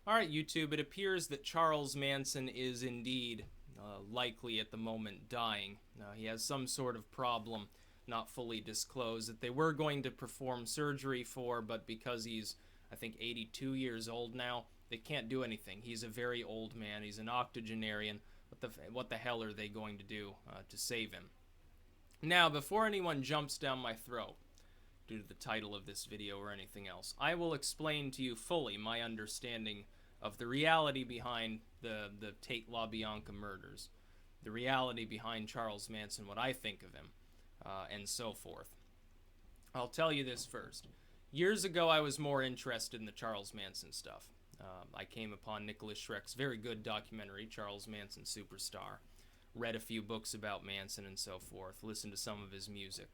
Alright, YouTube, it appears that Charles Manson is indeed likely at the moment dying. He has some sort of problem not fully disclosed that they were going to perform surgery for, but because he's, I think, 82 years old now, they can't do anything. He's a very old man. He's an octogenarian. What the hell are they going to do to save him? Now, before anyone jumps down my throat, due to the title of this video or anything else, I will explain to you fully my understanding of the reality behind the Tate LaBianca murders, the reality behind Charles Manson, what I think of him, and so forth. I'll tell you this first. Years ago, I was more interested in the Charles Manson stuff. I came upon Nicholas Schreck's very good documentary, Charles Manson Superstar, read a few books about Manson and so forth, listened to some of his music.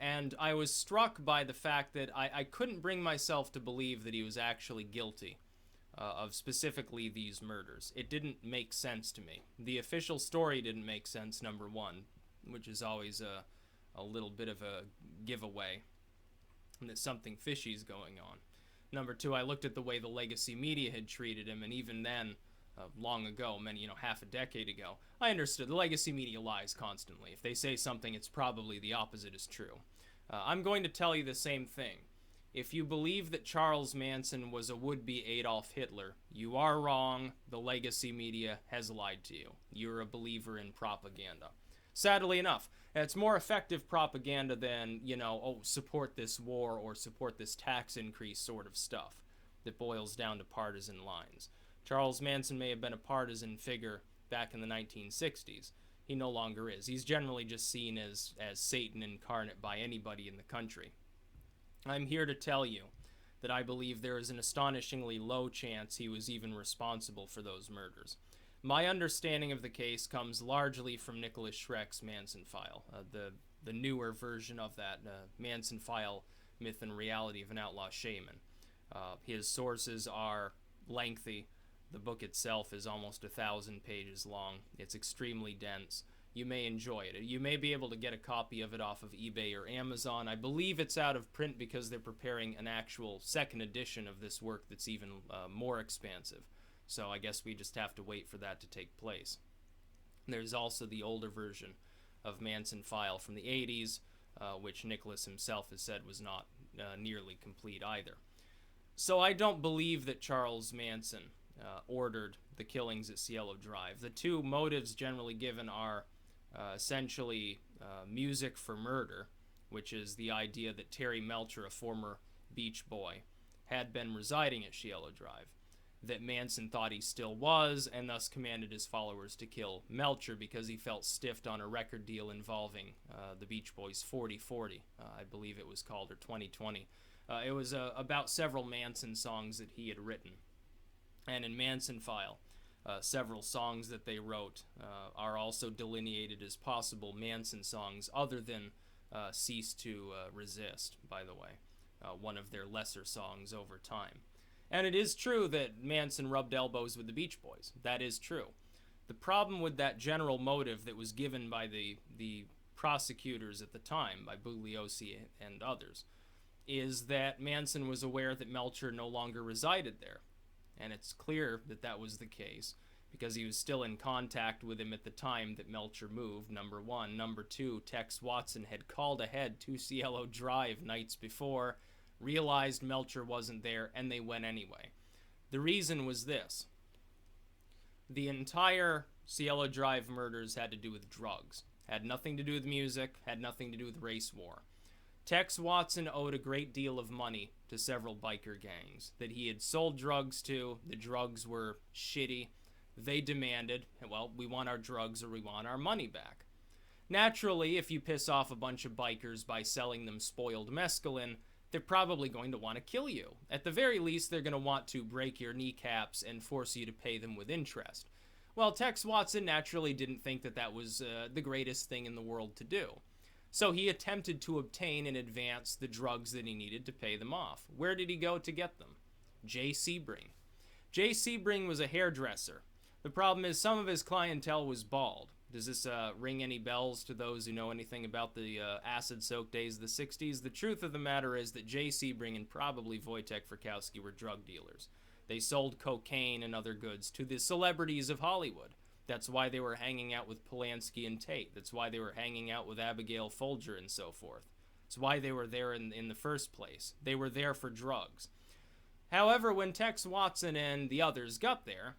And I was struck by the fact that I couldn't bring myself to believe that he was actually guilty of specifically these murders. It didn't make sense to me. The official story didn't make sense, number one, which is always a little bit of a giveaway that something fishy is going on. Number two, I looked at the way the legacy media had treated him, and even then, long ago, half a decade ago, I understood the legacy media lies constantly. If they say something, it's probably the opposite is true. I'm going to tell you the same thing. If you believe that Charles Manson was a would-be Adolf Hitler, you are wrong. The legacy media has lied to you. You're a believer in propaganda. Sadly enough, it's more effective propaganda than, support this war or support this tax increase sort of stuff that boils down to partisan lines. Charles Manson may have been a partisan figure back in the 1960s. He no longer is. He's generally just seen as Satan incarnate by anybody in the country. I'm here to tell you that I believe there is an astonishingly low chance he was even responsible for those murders. My understanding of the case comes largely from Nicholas Schreck's Manson file, the newer version of that Manson file, Myth and Reality of an Outlaw Shaman. His sources are lengthy. The book itself is almost 1,000 pages long. It's extremely dense. You may enjoy it. You may be able to get a copy of it off of eBay or Amazon. I believe it's out of print because they're preparing an actual second edition of this work that's even more expansive. So I guess we just have to wait for that to take place. There's also the older version of Manson file from the 80s, which Nicholas himself has said was not nearly complete either. So I don't believe that Charles Manson ordered the killings at Cielo Drive. The two motives generally given are essentially music for murder, which is the idea that Terry Melcher, a former beach boy, had been residing at Cielo Drive, that Manson thought he still was, and thus commanded his followers to kill Melcher because he felt stiffed on a record deal involving the Beach Boys' 40/40, I believe it was called, or 20/20. It was about several Manson songs that he had written. And in Manson file, several songs that they wrote are also delineated as possible Manson songs other than Cease to Resist, by the way, one of their lesser songs over time. And it is true that Manson rubbed elbows with the Beach Boys. That is true. The problem with that general motive that was given by the prosecutors at the time, by Bugliosi and others, is that Manson was aware that Melcher no longer resided there. And it's clear that that was the case because he was still in contact with him at the time that Melcher moved, number one. Number two, Tex Watson had called ahead to Cielo Drive nights before, realized Melcher wasn't there, and they went anyway. The reason was this. The entire Cielo Drive murders had to do with drugs. Had nothing to do with music, had nothing to do with race war. Tex Watson owed a great deal of money to several biker gangs that he had sold drugs to. The drugs were shitty. They demanded, well, we want our drugs or we want our money back. Naturally, if you piss off a bunch of bikers by selling them spoiled mescaline, they're probably going to want to kill you. At the very least, they're going to want to break your kneecaps and force you to pay them with interest. Well, Tex Watson naturally didn't think that that was the greatest thing in the world to do. So he attempted to obtain in advance the drugs that he needed to pay them off. Where did he go to get them? Jay Sebring. Jay Sebring was a hairdresser. The problem is some of his clientele was bald. Does this ring any bells to those who know anything about the acid-soaked days of the 60s? The truth of the matter is that Jay Sebring and probably Wojtek Frykowski were drug dealers. They sold cocaine and other goods to the celebrities of Hollywood. That's why they were hanging out with Polanski and Tate. That's why they were hanging out with Abigail Folger and so forth. It's why they were there in the first place. They were there for drugs. However, when Tex Watson and the others got there,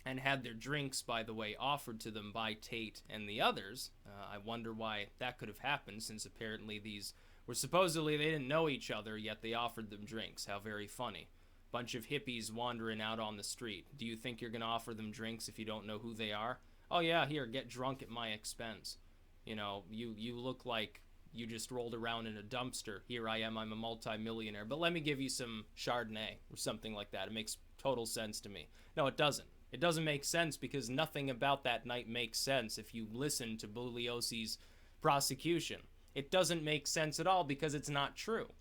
and had their drinks, by the way, offered to them by Tate and the others, I wonder why that could have happened, since apparently these were supposedly, they didn't know each other, yet they offered them drinks. How very funny. Bunch of hippies wandering out on the street. Do you think you're going to offer them drinks if you don't know who they are? Oh yeah, here, get drunk at my expense. You know, you look like you just rolled around in a dumpster. Here I am, I'm a multi-millionaire, but let me give you some Chardonnay or something like that. It makes total sense to me. No, it doesn't. It doesn't make sense because nothing about that night makes sense if you listen to Bugliosi's prosecution. It doesn't make sense at all because it's not true.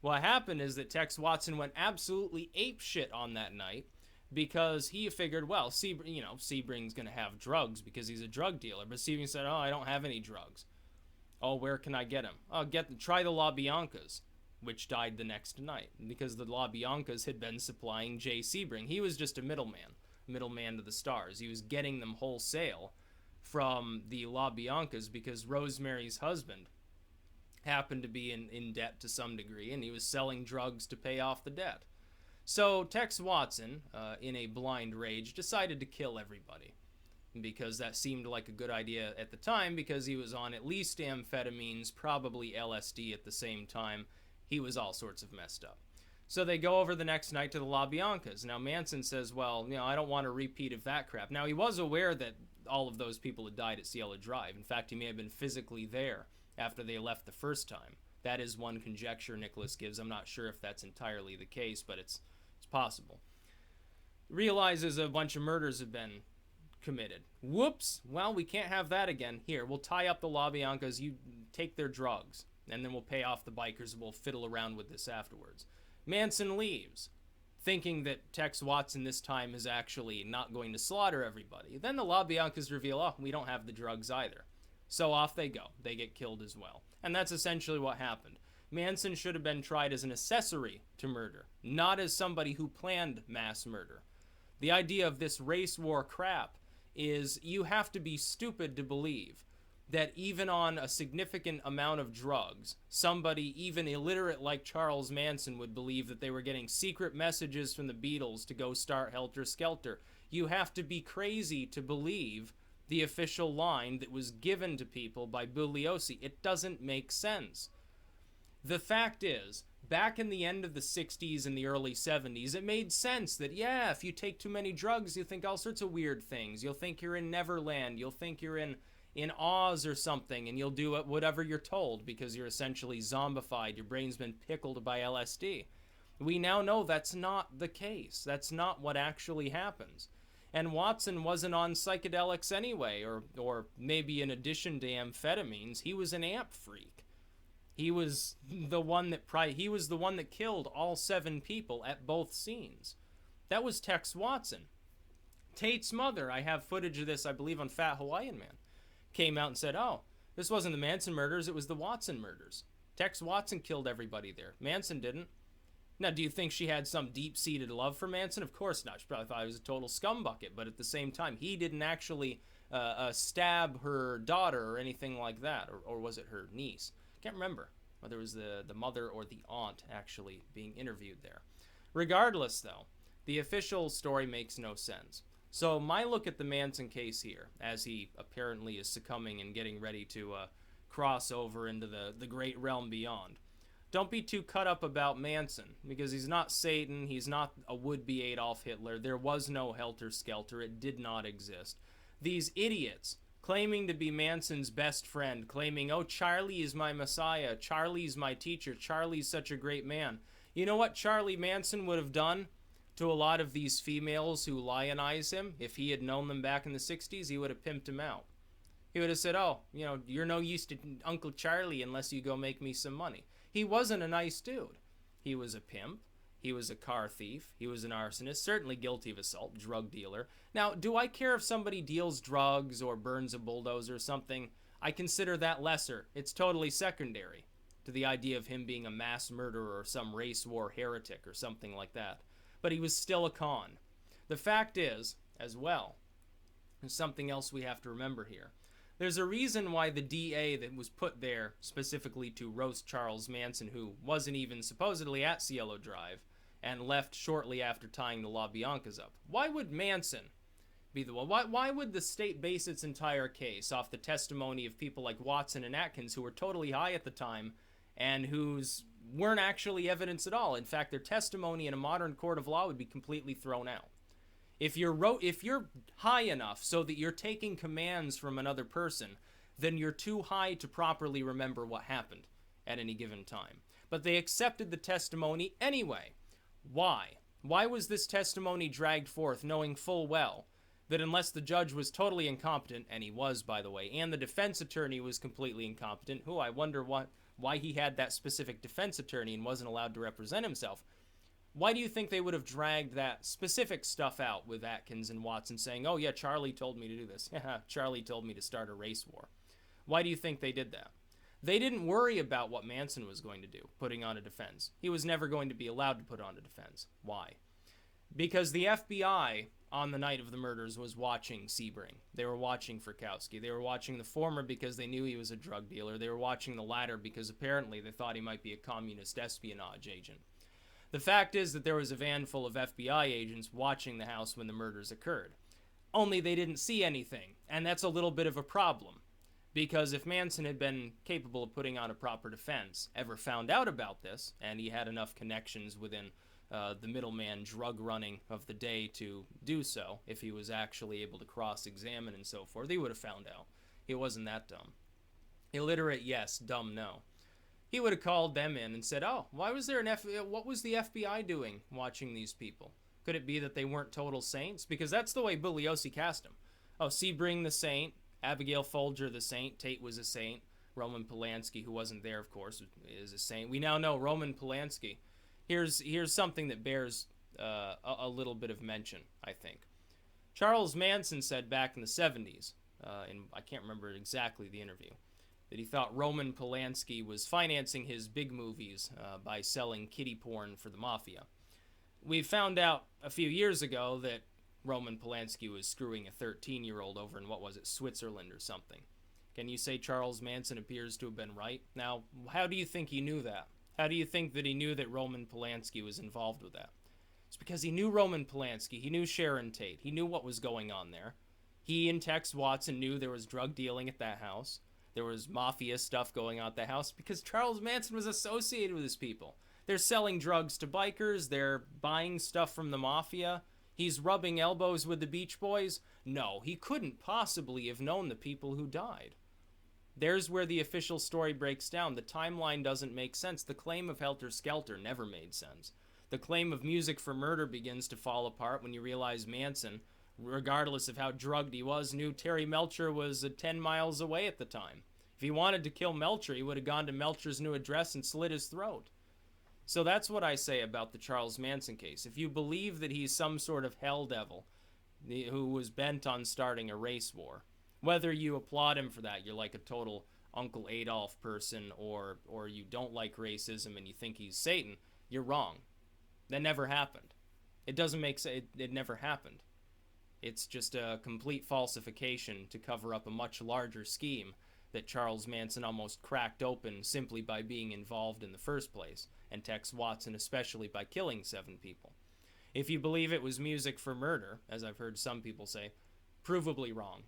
What happened is that Tex Watson went absolutely apeshit on that night because he figured, well, Sebring's going to have drugs because he's a drug dealer. But Sebring said, oh, I don't have any drugs. Oh, where can I get them? Oh, try the La Biancas, which died the next night because the La Biancas had been supplying Jay Sebring. He was just a middleman to the stars. He was getting them wholesale from the La Biancas because Rosemary's husband happened to be in debt to some degree, and he was selling drugs to pay off the debt. So Tex Watson, in a blind rage, decided to kill everybody because that seemed like a good idea at the time because he was on at least amphetamines, probably LSD at the same time. He was all sorts of messed up. So they go over the next night to the La Biancas. Now Manson says, well, I don't want a repeat of that crap. Now he was aware that all of those people had died at Cielo Drive. In fact, he may have been physically there after they left the first time. That is one conjecture Nicholas gives. I'm not sure if that's entirely the case, but it's possible. Realizes a bunch of murders have been committed. Whoops! Well, we can't have that again. Here, we'll tie up the La Biancas. You take their drugs, and then we'll pay off the bikers. We'll fiddle around with this afterwards. Manson leaves, thinking that Tex Watson this time is actually not going to slaughter everybody. Then the La Biancas reveal, oh, we don't have the drugs either. So off they go. They get killed as well. And that's essentially what happened. Manson should have been tried as an accessory to murder, not as somebody who planned mass murder. The idea of this race war crap is you have to be stupid to believe that even on a significant amount of drugs, somebody even illiterate like Charles Manson would believe that they were getting secret messages from the Beatles to go start Helter Skelter. You have to be crazy to believe the official line that was given to people by Bugliosi. It doesn't make sense. The fact is, back in the end of the 60s and the early 70s, it made sense that, yeah, if you take too many drugs, you'll think all sorts of weird things. You'll think you're in Neverland. You'll think you're in Oz or something, and you'll do whatever you're told because you're essentially zombified. Your brain's been pickled by LSD. We now know that's not the case. That's not what actually happens. And Watson wasn't on psychedelics anyway, or maybe in addition to amphetamines, he was an amp freak. He was the one that killed all 7 people at both scenes. That was Tex Watson. Tate's mother, I have footage of this, I believe, on Fat Hawaiian Man, came out and said, oh, this wasn't the Manson murders, it was the Watson murders. Tex Watson killed everybody there. Manson didn't. Now, do you think she had some deep-seated love for Manson? Of course not. She probably thought he was a total scumbucket, but at the same time, he didn't actually stab her daughter or anything like that, or was it her niece? Can't remember whether it was the mother or the aunt actually being interviewed there. Regardless, though, the official story makes no sense. So my look at the Manson case here, as he apparently is succumbing and getting ready to cross over into the great realm beyond. Don't be too cut up about Manson, because he's not Satan, he's not a would-be Adolf Hitler, there was no Helter Skelter, it did not exist. These idiots claiming to be Manson's best friend, claiming, oh, Charlie is my messiah, Charlie's my teacher, Charlie's such a great man. You know what Charlie Manson would have done to a lot of these females who lionize him? If he had known them back in the 60s, he would have pimped him out. He would have said, oh, you're no use to Uncle Charlie unless you go make me some money. He wasn't a nice dude. He was a pimp. He was a car thief. He was an arsonist, certainly guilty of assault, drug dealer. Now, do I care if somebody deals drugs or burns a bulldozer or something? I consider that lesser. It's totally secondary to the idea of him being a mass murderer or some race war heretic or something like that. but he was still a con. The fact is, as well, there's something else we have to remember here. There's a reason why the DA that was put there specifically to roast Charles Manson, who wasn't even supposedly at Cielo Drive, and left shortly after tying the LaBiancas up. Why would Manson be the one? Why would the state base its entire case off the testimony of people like Watson and Atkins, who were totally high at the time and whose weren't actually evidence at all? In fact, their testimony in a modern court of law would be completely thrown out. If you're high enough so that you're taking commands from another person, then you're too high to properly remember what happened at any given time. But they accepted the testimony anyway. Why? Why was this testimony dragged forth, knowing full well that unless the judge was totally incompetent, and he was, by the way, and the defense attorney was completely incompetent, who I wonder why he had that specific defense attorney and wasn't allowed to represent himself. Why do you think they would have dragged that specific stuff out with Atkins and Watson saying, oh yeah, Charlie told me to do this. Charlie told me to start a race war. Why do you think they did that? They didn't worry about what Manson was going to do, putting on a defense. He was never going to be allowed to put on a defense. Why? Because the FBI on the night of the murders was watching Sebring. They were watching Frykowski. They were watching the former because they knew he was a drug dealer. They were watching the latter because apparently they thought he might be a communist espionage agent. The fact is that there was a van full of FBI agents watching the house when the murders occurred. Only they didn't see anything, and that's a little bit of a problem. Because if Manson had been capable of putting on a proper defense, ever found out about this, and he had enough connections within the middleman drug running of the day to do so, if he was actually able to cross-examine and so forth, he would have found out. He wasn't that dumb. Illiterate, yes. Dumb, no. He would have called them in and said, oh, why was there what was the FBI doing watching these people? Could it be that they weren't total saints? Because that's the way Bugliosi cast them. Oh, Sebring the saint, Abigail Folger the saint, Tate was a saint, Roman Polanski, who wasn't there, of course, is a saint. We now know Roman Polanski. Here's something that bears a little bit of mention, I think. Charles Manson said back in the 70s, and I can't remember exactly the interview, that he thought Roman Polanski was financing his big movies by selling kiddie porn for the mafia. We found out a few years ago that Roman Polanski was screwing a 13-year-old over in, what was it, Switzerland or something. Can you say Charles Manson appears to have been right? Now, how do you think he knew that? How do you think that he knew that Roman Polanski was involved with that? It's because he knew Roman Polanski. He knew Sharon Tate. He knew what was going on there. He and Tex Watson knew there was drug dealing at that house. There was mafia stuff going on at the house because Charles Manson was associated with his people. They're selling drugs to bikers. They're buying stuff from the mafia. He's rubbing elbows with the Beach Boys. No, he couldn't possibly have known the people who died. There's where the official story breaks down. The timeline doesn't make sense. The claim of Helter Skelter never made sense. The claim of Music for Murder begins to fall apart when you realize Manson, regardless of how drugged he was, knew Terry Melcher was 10 miles away at the time. If he wanted to kill Melcher, he would have gone to Melcher's new address and slit his throat. So that's what I say about the Charles Manson case. If you believe that he's some sort of hell devil who was bent on starting a race war, whether you applaud him for that, you're like a total Uncle Adolf person, or you don't like racism and you think he's Satan, you're wrong. That never happened. It doesn't make sense. It never happened. It's just a complete falsification to cover up a much larger scheme that Charles Manson almost cracked open simply by being involved in the first place, and Tex Watson especially by killing 7 people. If you believe it was music for murder, as I've heard some people say, provably wrong.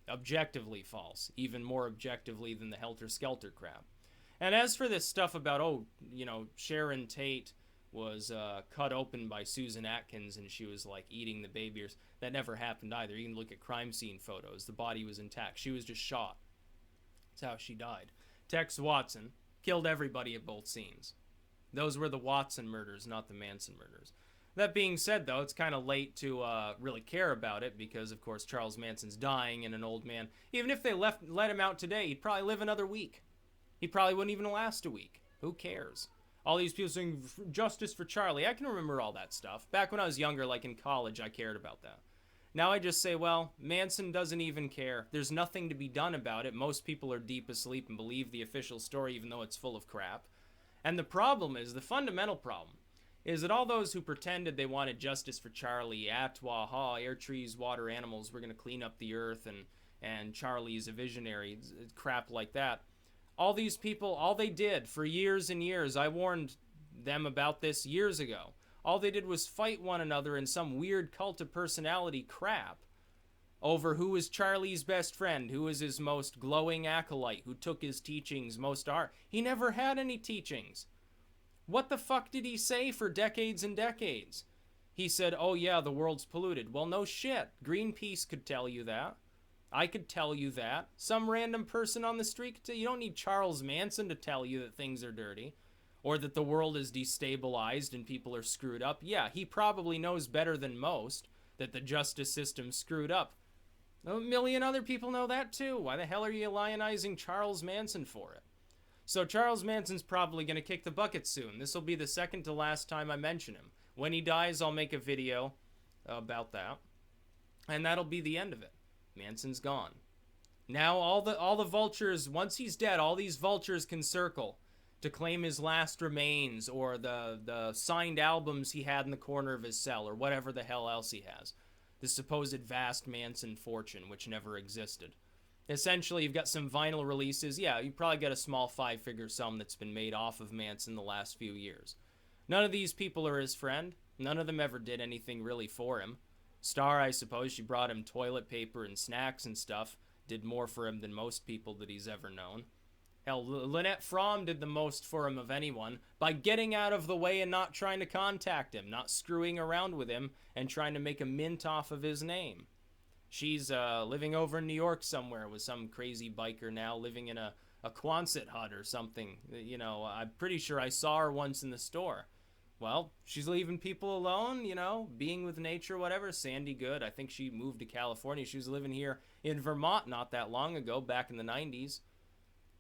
Objectively false, even more objectively than the Helter Skelter crap. And as for this stuff about, Sharon Tate was cut open by Susan Atkins and she was like eating the baby, that never happened either. You can look at crime scene photos. The body was intact. She was just shot. That's how she died. Tex Watson killed everybody at both scenes. Those were the Watson murders, not the Manson murders. That being said, though, it's kind of late to really care about it because, of course, Charles Manson's dying and an old man. Even if they let him out today, he'd probably live another week. He probably wouldn't even last a week. Who cares? All these people saying, justice for Charlie. I can remember all that stuff. Back when I was younger, like in college, I cared about that. Now I just say, well, Manson doesn't even care. There's nothing to be done about it. Most people are deep asleep and believe the official story even though it's full of crap. And the problem is, the fundamental problem, is that all those who pretended they wanted justice for Charlie, Atwaha, air, trees, water, animals, we're going to clean up the earth, and Charlie's a visionary, crap like that. All these people, all they did for years and years, I warned them about this years ago, all they did was fight one another in some weird cult of personality crap over who was Charlie's best friend, who was his most glowing acolyte, who took his teachings most to heart. He never had any teachings. What the fuck did he say for decades and decades? He said, oh yeah, the world's polluted. Well, no shit. Greenpeace could tell you that. I could tell you that. Some random person on the street could tell you. You don't need Charles Manson to tell you that things are dirty or that the world is destabilized and people are screwed up. Yeah, he probably knows better than most that the justice system's screwed up. A million other people know that too. Why the hell are you lionizing Charles Manson for it? So Charles Manson's probably going to kick the bucket soon. This will be the second to last time I mention him. When he dies, I'll make a video about that. And that'll be the end of it. Manson's gone. Now all the vultures, once he's dead, all these vultures can circle to claim his last remains or the signed albums he had in the corner of his cell or whatever the hell else he has. The supposed vast Manson fortune, which never existed. Essentially, you've got some vinyl releases. Yeah, you probably got a small 5-figure sum that's been made off of Manson the last few years. None of these people are his friend. None of them ever did anything really for him. Star, I suppose, she brought him toilet paper and snacks and stuff. Did more for him than most people that he's ever known. Hell, Lynette Fromme did the most for him of anyone by getting out of the way and not trying to contact him, not screwing around with him and trying to make a mint off of his name. She's living over in New York somewhere with some crazy biker now, living in a Quonset hut or something. You know, I'm pretty sure I saw her once in the store. Well, she's leaving people alone, you know, being with nature, whatever. Sandy Good, I think she moved to California. She was living here in Vermont not that long ago, back in the 90s.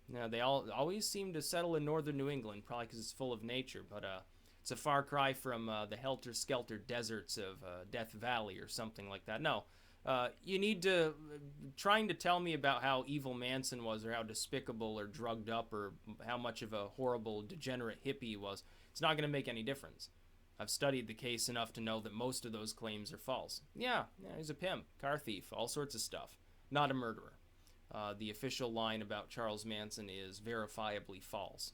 Now, they always seem to settle in northern New England, probably because it's full of nature, but it's a far cry from the helter-skelter deserts of Death Valley or something like that. No, you need to, trying to tell me about how evil Manson was or how despicable or drugged up or how much of a horrible, degenerate hippie he was, it's not going to make any difference. I've studied the case enough to know that most of those claims are false. Yeah, he's a pimp, car thief, all sorts of stuff. Not a murderer. The official line about Charles Manson is verifiably false.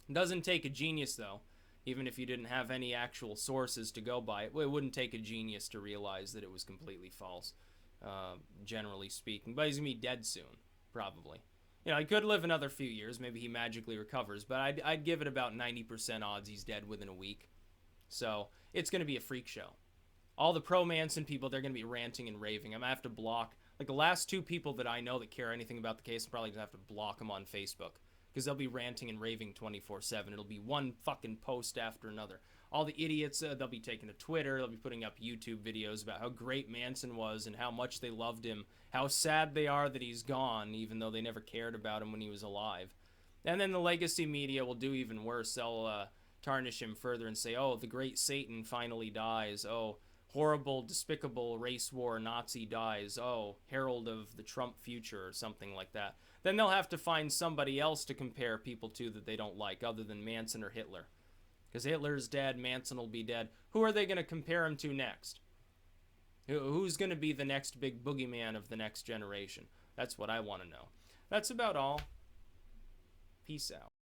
It doesn't take a genius, though. Even if you didn't have any actual sources to go by, it wouldn't take a genius to realize that it was completely false, generally speaking. But he's going to be dead soon, probably. You know, he could live another few years. Maybe he magically recovers. But I'd give it about 90% odds he's dead within a week. So it's going to be a freak show. All the pro-Manson people, they're going to be ranting and raving. I'm going to have to block. Like, the last 2 people that I know that care anything about the case, I'm probably going to have to block them on Facebook. Because they'll be ranting and raving 24/7. It'll be one fucking post after another. All the idiots, they'll be taking to Twitter. They'll be putting up YouTube videos about how great Manson was and how much they loved him. How sad they are that he's gone, even though they never cared about him when he was alive. And then the legacy media will do even worse. They'll tarnish him further and say, oh, the great Satan finally dies. Oh, horrible, despicable race war Nazi dies. Oh, herald of the Trump future or something like that. Then they'll have to find somebody else to compare people to that they don't like other than Manson or Hitler. Because Hitler's dead, Manson will be dead. Who are they going to compare him to next? Who's going to be the next big boogeyman of the next generation? That's what I want to know. That's about all. Peace out.